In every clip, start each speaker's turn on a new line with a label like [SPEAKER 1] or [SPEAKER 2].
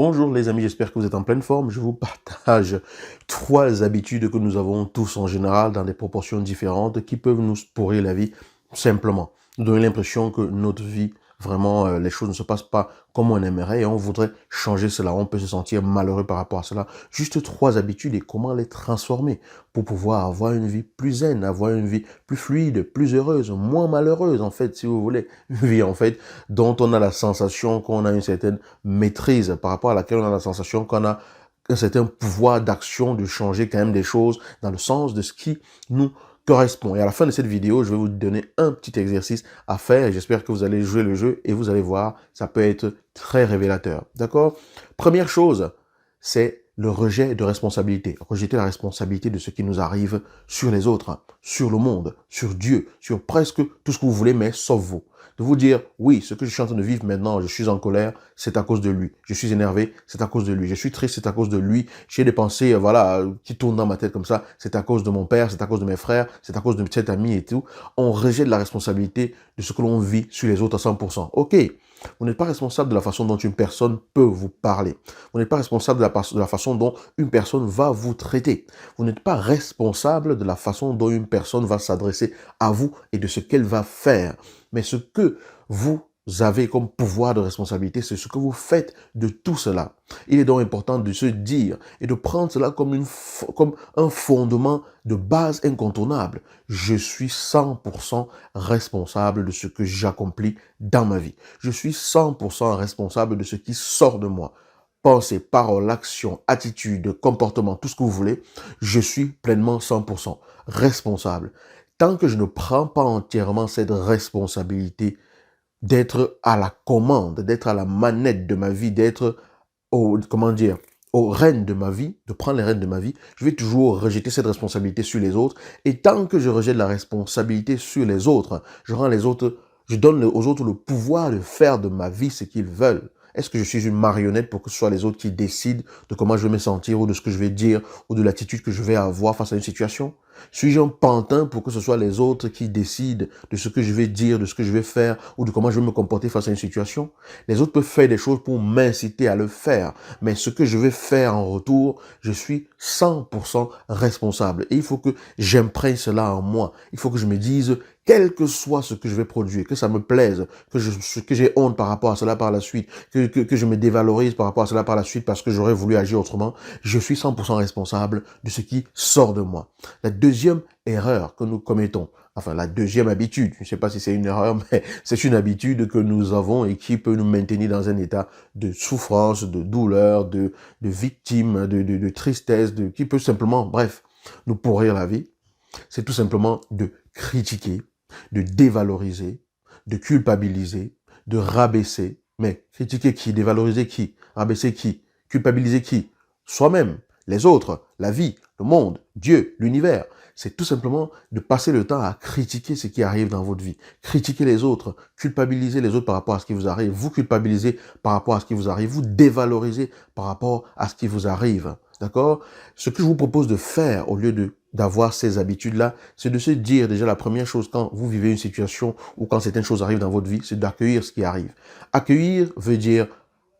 [SPEAKER 1] Bonjour les amis, j'espère que vous êtes en pleine forme. Je vous partage 3 habitudes que nous avons tous en général dans des proportions différentes qui peuvent nous pourrir la vie simplement. Nous donner l'impression que notre vie, vraiment, les choses ne se passent pas comme on aimerait et on voudrait changer cela. On peut se sentir malheureux par rapport à cela. Juste 3 habitudes et comment les transformer pour pouvoir avoir une vie plus zen, avoir une vie plus fluide, plus heureuse, moins malheureuse en fait, si vous voulez. Une vie en fait dont on a la sensation qu'on a une certaine maîtrise, par rapport à laquelle on a la sensation qu'on a un certain pouvoir d'action, de changer quand même des choses dans le sens de ce qui nous correspond. Et à la fin de cette vidéo, je vais vous donner un petit exercice à faire et j'espère que vous allez jouer le jeu et vous allez voir, ça peut être très révélateur. D'accord? Première chose, c'est le rejet de responsabilité. Rejeter la responsabilité de ce qui nous arrive sur les autres, sur le monde, sur Dieu, sur presque tout ce que vous voulez, mais sauf vous. De vous dire, oui, ce que je suis en train de vivre maintenant, je suis en colère, c'est à cause de lui. Je suis énervé, c'est à cause de lui. Je suis triste, c'est à cause de lui. J'ai des pensées, voilà, qui tournent dans ma tête comme ça, c'est à cause de mon père, c'est à cause de mes frères, c'est à cause de cet ami et tout. On rejette la responsabilité de ce que l'on vit sur les autres à 100%. Ok, vous n'êtes pas responsable de la façon dont une personne peut vous parler. Vous n'êtes pas responsable de la façon dont une personne va vous traiter. Vous n'êtes pas responsable de la façon dont une personne va s'adresser à vous et de ce qu'elle va faire. Mais ce que vous avez comme pouvoir de responsabilité, c'est ce que vous faites de tout cela. Il est donc important de se dire et de prendre cela comme un fondement de base incontournable. Je suis 100% responsable de ce que j'accomplis dans ma vie. Je suis 100% responsable de ce qui sort de moi. Pensée, parole, action, attitude, comportement, tout ce que vous voulez, je suis pleinement 100% responsable. Tant que je ne prends pas entièrement cette responsabilité d'être à la commande, d'être à la manette de ma vie, d'être aux rênes de ma vie, de prendre les rênes de ma vie, je vais toujours rejeter cette responsabilité sur les autres. Et tant que je rejette la responsabilité sur les autres, je donne aux autres le pouvoir de faire de ma vie ce qu'ils veulent. Est-ce que je suis une marionnette pour que ce soit les autres qui décident de comment je vais me sentir ou de ce que je vais dire ou de l'attitude que je vais avoir face à une situation? Suis-je un pantin pour que ce soit les autres qui décident de ce que je vais dire, de ce que je vais faire ou de comment je vais me comporter face à une situation? Les autres peuvent faire des choses pour m'inciter à le faire, mais ce que je vais faire en retour, je suis 100% responsable. Et il faut que j'imprègne cela en moi. Il faut que je me dise, quel que soit ce que je vais produire, que ça me plaise, que j'ai honte par rapport à cela par la suite, que je me dévalorise par rapport à cela par la suite parce que j'aurais voulu agir autrement, je suis 100% responsable de ce qui sort de moi. La deuxième erreur que nous commettons, enfin la deuxième habitude, je ne sais pas si c'est une erreur, mais c'est une habitude que nous avons et qui peut nous maintenir dans un état de souffrance, de douleur, de victime, de tristesse, qui peut simplement, bref, nous pourrir la vie, c'est tout simplement de critiquer, de dévaloriser, de culpabiliser, de rabaisser. Mais critiquer qui? Dévaloriser qui? Rabaisser qui? Culpabiliser qui? Soi-même, les autres, la vie, le monde, Dieu, l'univers. C'est tout simplement de passer le temps à critiquer ce qui arrive dans votre vie. Critiquer les autres, culpabiliser les autres par rapport à ce qui vous arrive, vous culpabiliser par rapport à ce qui vous arrive, vous dévaloriser par rapport à ce qui vous arrive. D'accord? Ce que je vous propose de faire au lieu d'avoir ces habitudes-là, c'est de se dire déjà la première chose quand vous vivez une situation ou quand certaines choses arrivent dans votre vie, c'est d'accueillir ce qui arrive. Accueillir veut dire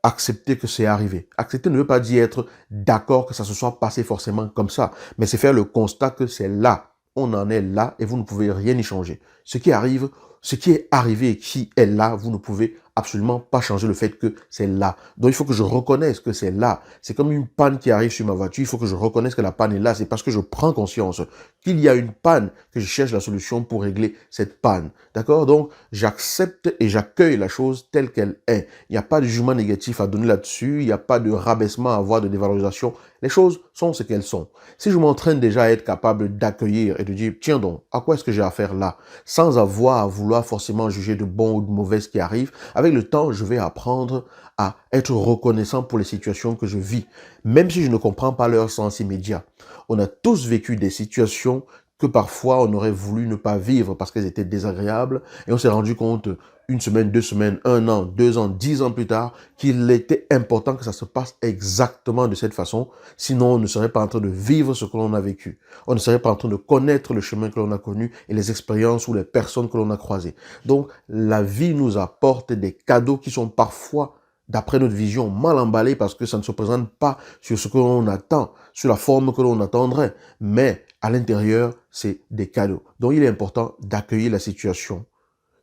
[SPEAKER 1] accepter que c'est arrivé. Accepter ne veut pas dire être d'accord que ça se soit passé forcément comme ça, mais c'est faire le constat que c'est là. On en est là et vous ne pouvez rien y changer. Ce qui arrive, ce qui est arrivé et qui est là, vous ne pouvez absolument pas changer le fait que c'est là. Donc il faut que je reconnaisse que c'est là. C'est comme une panne qui arrive sur ma voiture. Il faut que je reconnaisse que la panne est là. C'est parce que je prends conscience qu'il y a une panne que je cherche la solution pour régler cette panne. D'accord? Donc j'accepte et j'accueille la chose telle qu'elle est. Il n'y a pas de jugement négatif à donner là-dessus. Il n'y a pas de rabaissement à avoir, de dévalorisation. Les choses sont ce qu'elles sont. Si je m'entraîne déjà à être capable d'accueillir et de dire, tiens donc, à quoi est-ce que j'ai affaire là? Sans avoir à vouloir forcément juger de bon ou de mauvais ce qui arrive, avec le temps, je vais apprendre à être reconnaissant pour les situations que je vis, même si je ne comprends pas leur sens immédiat. On a tous vécu des situations que parfois on aurait voulu ne pas vivre parce qu'elles étaient désagréables et on s'est rendu compte une semaine, 2 semaines, 1 an, 2 ans, 10 ans plus tard qu'il était important que ça se passe exactement de cette façon, sinon on ne serait pas en train de vivre ce que l'on a vécu. On ne serait pas en train de connaître le chemin que l'on a connu et les expériences ou les personnes que l'on a croisées. Donc la vie nous apporte des cadeaux qui sont parfois d'après notre vision, mal emballé parce que ça ne se présente pas sur ce que l'on attend, sur la forme que l'on attendrait. Mais à l'intérieur, c'est des cadeaux. Donc il est important d'accueillir la situation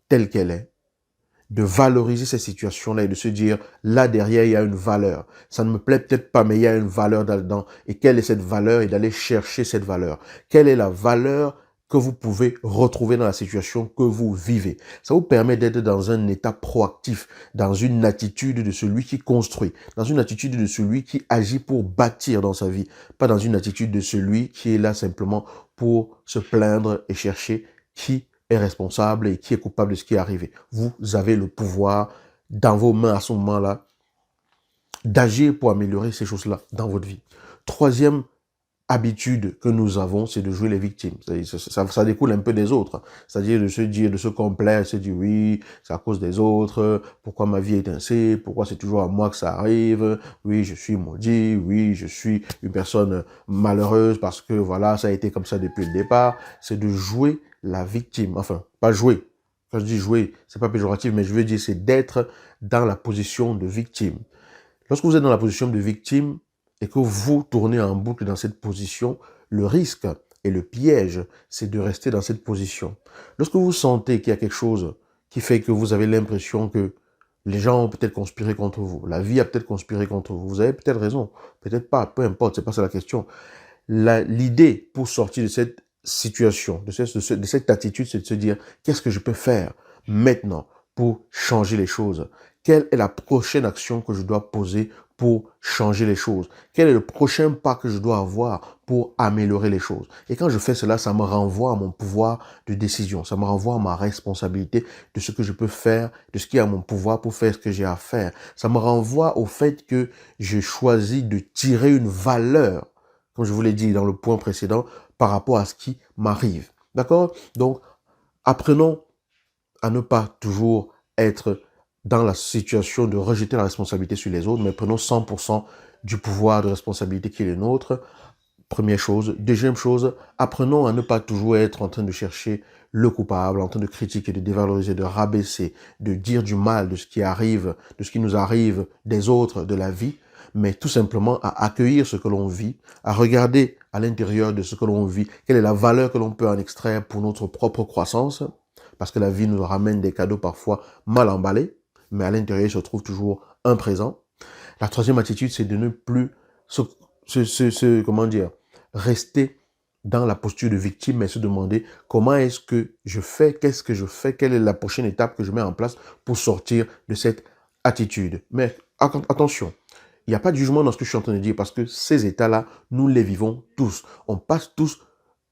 [SPEAKER 1] telle qu'elle est, de valoriser ces situations-là et de se dire, là derrière, il y a une valeur. Ça ne me plaît peut-être pas, mais il y a une valeur là-dedans. Et quelle est cette valeur? Et d'aller chercher cette valeur. Quelle est la valeur que vous pouvez retrouver dans la situation que vous vivez? Ça vous permet d'être dans un état proactif, dans une attitude de celui qui construit, dans une attitude de celui qui agit pour bâtir dans sa vie, pas dans une attitude de celui qui est là simplement pour se plaindre et chercher qui est responsable et qui est coupable de ce qui est arrivé. Vous avez le pouvoir dans vos mains à ce moment-là d'agir pour améliorer ces choses-là dans votre vie. Troisième habitude que nous avons, c'est de jouer les victimes. Ça découle un peu des autres. C'est-à-dire de se dire, de se complaire, de se dire oui, c'est à cause des autres, pourquoi ma vie est ainsi, pourquoi c'est toujours à moi que ça arrive, oui, je suis maudit, oui, je suis une personne malheureuse parce que voilà, ça a été comme ça depuis le départ. C'est de jouer la victime. Enfin, pas jouer. Quand je dis jouer, c'est pas péjoratif, mais je veux dire, c'est d'être dans la position de victime. Lorsque vous êtes dans la position de victime et que vous tournez en boucle dans cette position, le risque et le piège, c'est de rester dans cette position. Lorsque vous sentez qu'il y a quelque chose qui fait que vous avez l'impression que les gens ont peut-être conspiré contre vous, la vie a peut-être conspiré contre vous, vous avez peut-être raison, peut-être pas, peu importe, c'est pas ça la question. L'idée pour sortir de cette situation, de cette attitude, c'est de se dire, qu'est-ce que je peux faire maintenant pour changer les choses? Quelle est la prochaine action que je dois poser pour changer les choses? Quel est le prochain pas que je dois avoir pour améliorer les choses? Et quand je fais cela, ça me renvoie à mon pouvoir de décision, ça me renvoie à ma responsabilité de ce que je peux faire, de ce qui est à mon pouvoir pour faire ce que j'ai à faire. Ça me renvoie au fait que je choisis de tirer une valeur, comme je vous l'ai dit dans le point précédent, par rapport à ce qui m'arrive. D'accord? Donc, apprenons à ne pas toujours être dans la situation de rejeter la responsabilité sur les autres, mais prenons 100% du pouvoir de responsabilité qui est le nôtre. Première chose. Deuxième chose, apprenons à ne pas toujours être en train de chercher le coupable, en train de critiquer, de dévaloriser, de rabaisser, de dire du mal de ce qui arrive, de ce qui nous arrive des autres, de la vie, mais tout simplement à accueillir ce que l'on vit, à regarder à l'intérieur de ce que l'on vit, quelle est la valeur que l'on peut en extraire pour notre propre croissance, parce que la vie nous ramène des cadeaux parfois mal emballés, mais à l'intérieur, il se trouve toujours un présent. La troisième attitude, c'est de ne plus comment dire, rester dans la posture de victime, mais se demander comment est-ce que je fais, qu'est-ce que je fais, quelle est la prochaine étape que je mets en place pour sortir de cette attitude. Mais attention, il n'y a pas de jugement dans ce que je suis en train de dire parce que ces états-là, nous les vivons tous. On passe tous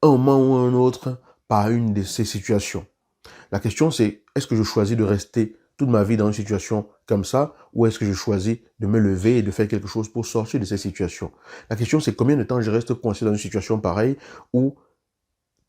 [SPEAKER 1] un moment ou un autre par une de ces situations. La question, c'est est-ce que je choisis de rester toute ma vie dans une situation comme ça ou est-ce que je choisis de me lever et de faire quelque chose pour sortir de cette situation? La question, c'est combien de temps je reste coincé dans une situation pareille ou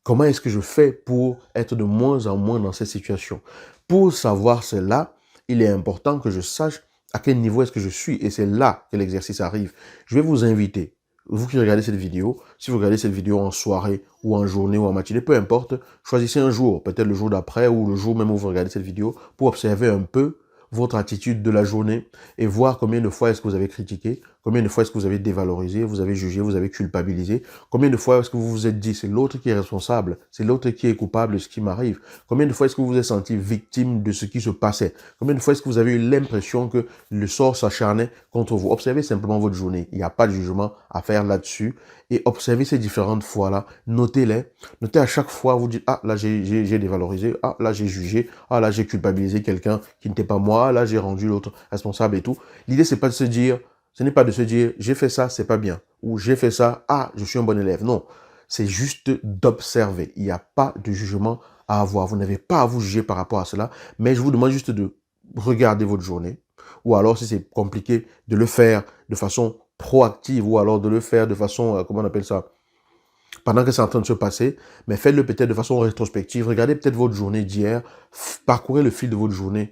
[SPEAKER 1] comment est-ce que je fais pour être de moins en moins dans cette situation? Pour savoir cela, il est important que je sache à quel niveau est-ce que je suis et c'est là que l'exercice arrive. Je vais vous inviter, vous qui regardez cette vidéo, si vous regardez cette vidéo en soirée ou en journée ou en matinée, peu importe, choisissez un jour, peut-être le jour d'après ou le jour même où vous regardez cette vidéo, pour observer un peu votre attitude de la journée et voir combien de fois est-ce que vous avez critiqué, combien de fois est-ce que vous avez dévalorisé, vous avez jugé, vous avez culpabilisé, combien de fois est-ce que vous vous êtes dit c'est l'autre qui est responsable, c'est l'autre qui est coupable de ce qui m'arrive, combien de fois est-ce que vous vous êtes senti victime de ce qui se passait, combien de fois est-ce que vous avez eu l'impression que le sort s'acharnait contre vous. Observez simplement votre journée, il n'y a pas de jugement à faire là-dessus et observez ces différentes fois-là, notez-les, notez à chaque fois, vous dites ah là j'ai dévalorisé, ah là j'ai jugé, ah là j'ai culpabilisé quelqu'un qui n'était pas moi, là j'ai rendu l'autre responsable et tout. L'idée c'est pas de se dire, ce n'est pas de se dire j'ai fait ça, c'est pas bien, ou j'ai fait ça, ah je suis un bon élève. Non, c'est juste d'observer. Il n'y a pas de jugement à avoir. Vous n'avez pas à vous juger par rapport à cela, mais je vous demande juste de regarder votre journée, ou alors si c'est compliqué, de le faire de façon proactive, ou alors de le faire de façon, comment on appelle ça, pendant que c'est en train de se passer, mais faites-le peut-être de façon rétrospective. Regardez peut-être votre journée d'hier, parcourez le fil de votre journée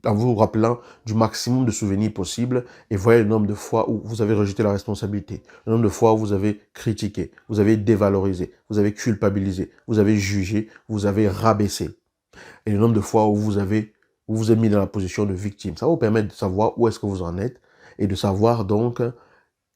[SPEAKER 1] en vous rappelant du maximum de souvenirs possibles et voyez le nombre de fois où vous avez rejeté la responsabilité, le nombre de fois où vous avez critiqué, vous avez dévalorisé, vous avez culpabilisé, vous avez jugé, vous avez rabaissé et le nombre de fois où vous avez vous vous êtes mis dans la position de victime. Ça va vous permettre de savoir où est-ce que vous en êtes et de savoir donc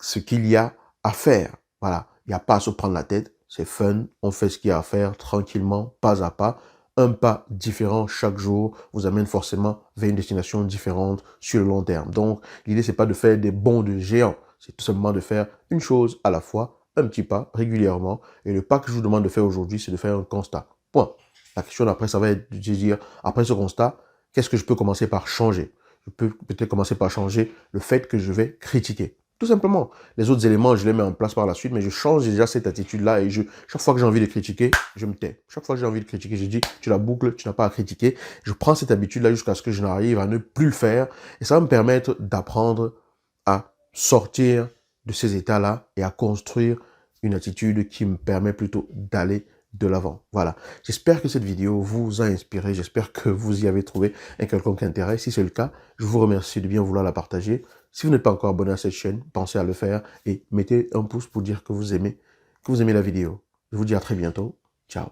[SPEAKER 1] ce qu'il y a à faire. Voilà, il n'y a pas à se prendre la tête, c'est fun, on fait ce qu'il y a à faire tranquillement, pas à pas. Un pas différent chaque jour vous amène forcément vers une destination différente sur le long terme. Donc, l'idée, c'est pas de faire des bonds de géant, c'est tout simplement de faire une chose à la fois, un petit pas régulièrement. Et le pas que je vous demande de faire aujourd'hui, c'est de faire un constat. Point. La question d'après, ça va être de dire, après ce constat, qu'est-ce que je peux commencer par changer? Je peux peut-être commencer par changer le fait que je vais critiquer. Tout simplement. Les autres éléments, je les mets en place par la suite, mais je change déjà cette attitude-là et chaque fois que j'ai envie de critiquer, je me tais. Chaque fois que j'ai envie de critiquer, je dis, tu la boucles, tu n'as pas à critiquer. Je prends cette habitude-là jusqu'à ce que je n'arrive à ne plus le faire et ça va me permettre d'apprendre à sortir de ces états-là et à construire une attitude qui me permet plutôt d'aller de l'avant. Voilà. J'espère que cette vidéo vous a inspiré. J'espère que vous y avez trouvé un quelconque intérêt. Si c'est le cas, je vous remercie de bien vouloir la partager. Si vous n'êtes pas encore abonné à cette chaîne, pensez à le faire et mettez un pouce pour dire que vous aimez la vidéo. Je vous dis à très bientôt. Ciao.